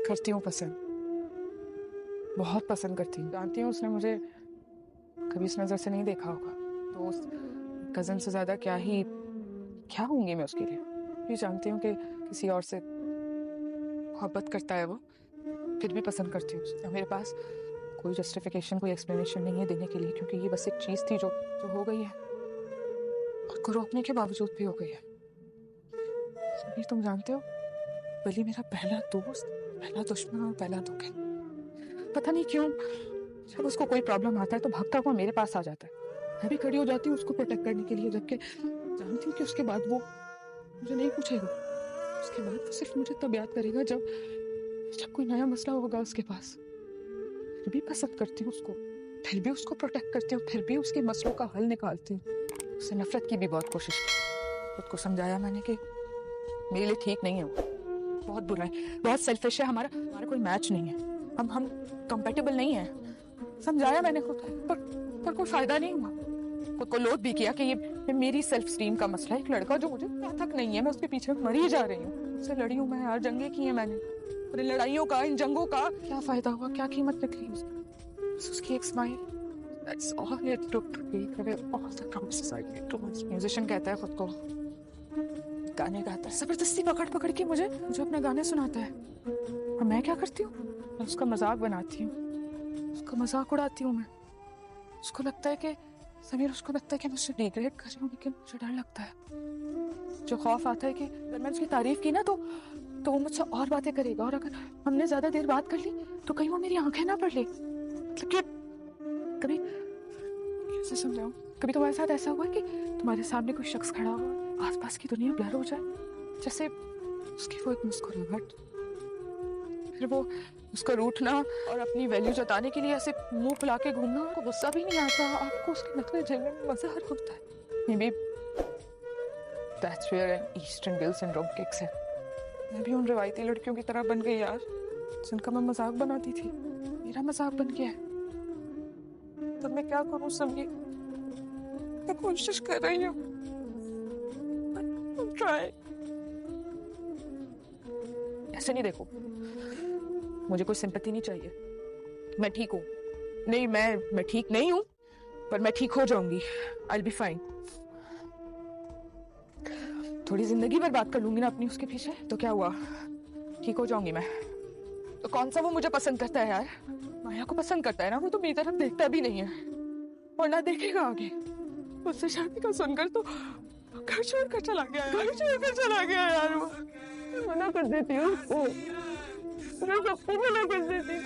करती हूँ पसंद, बहुत पसंद करती हूँ। जानती हूँ उसने मुझे कभी इस नजर से नहीं देखा होगा, तो उस कजन से ज्यादा क्या होंगी मैं उसके लिए। भी जानती हूँ कि किसी और से मोहब्बत करता है वो, फिर भी पसंद करती हूँ उसे। मेरे पास कोई जस्टिफिकेशन, कोई एक्सप्लेनेशन नहीं है देने के लिए, क्योंकि ये बस एक चीज थी जो जो हो गई है, खुद को रोकने के बावजूद भी हो गई है। समीर, तुम जानते हो, वली मेरा पहला दोस्त, पहला दुश्मन और पहला धोखे। पता नहीं क्यों जब उसको कोई प्रॉब्लम आता है तो भागता हुआ मेरे पास आ जाता है। मैं भी खड़ी हो जाती हूँ उसको प्रोटेक्ट करने के लिए, जबकि जानती हूँ कि उसके बाद वो मुझे नहीं पूछेगा। उसके बाद वो सिर्फ मुझे तब याद करेगा जब जब कोई नया मसला होगा उसके पास। फिर भी पसंद करती हूँ उसको, फिर भी उसको प्रोटेक्ट करती हूँ, फिर भी उसके मसलों का हल निकालती हूँ। उससे नफरत की भी बहुत कोशिश की, खुद को समझाया मैंने कि मेरे लिए ठीक नहीं है वो, बहुत बुरा है, बहुत सेल्फिश है, हमारा हमारा कोई मैच नहीं है, हम कंपेटेबल नहीं है। समझाया मैंने खुद को, पर कोई फायदा नहीं हुआ। खुद को लोड भी किया कि ये मेरी सेल्फ स्टीम का मसला है। एक लड़का जो मुझे तक नहीं है, मैं उसके पीछे मरी जा रही हूँ, उससे लड़ी हूँ मैं, यार जंगे की है मैंने, और इन लड़ाइयों का, इन जंगों का क्या फायदा हुआ, क्या कीमत निकली उसकी? उसकी एक smile, that's all it took to take away all the promises I made to myself। Musician कहता है खुद को, गाने गाता है, जबरदस्ती पकड़ पकड़ के मुझे अपने गाने सुनाता है, और मैं क्या करती हूँ? मैं उसका मजाक बनाती हूँ, उसका मजाक उड़ाती हूँ मैं। उसको लगता है कि समीर, उसको लगता है कि मुझसे डिग्रेड कर रही हूँ, लेकिन मुझे डर लगता है, जो खौफ आता है कि अगर मैंने उसकी तारीफ की ना तो वो मुझसे और बातें करेगा, और अगर हमने ज्यादा देर बात कर ली तो कहीं वो मेरी आंखें ना पढ़ ले। मतलब कि कभी, कैसे समझाऊं, कभी तुम्हारे साथ ऐसा हुआ कि तुम्हारे सामने कोई शख्स खड़ा हो, आसपास की दुनिया ब्लर हो जाए, जैसे उसकी वो एक मुस्कुराहट, फिर वो उसका रूठना और अपनी वैल्यू जताने के लिए ऐसे मुंह फुला के घूमना, आपको गुस्सा भी नहीं आता, आपको उसकी नकल झेलने में मजा हर होता है। Maybe that's where an Eastern Guilt syndrome kicks in। मैं भी उन रवायती लड़कियों की तरह बन गई यार, जिनका मैं मजाक बनाती थी, मेरा मजाक बन गया है। तब मैं क्या करूं समीर? मैं कोशिश कर रही हूँ, ऐसे नहीं देखो, मुझे कोई सिंपैथी नहीं चाहिए, मैं ठीक हूँ। नहीं, मैं ठीक नहीं हूँ, पर मैं ठीक हो जाऊंगी। I'll be fine। थोड़ी जिंदगी बर्बाद कर लूंगी ना अपनी उसके पीछे, तो क्या हुआ, ठीक हो जाऊंगी मैं। तो कौन सा वो मुझे पसंद करता है यार? माया को पसंद करता है ना, वो तो मेरी तरफ देखता भी नहीं है, और ना देखेगा आगे। उससे शादी का सुनकर तो घर छोड़कर चला गया, घर छोड़कर चला गया यार। वो मना कर देती हूँ उसको, मैं सबको मना कर देती हूँ।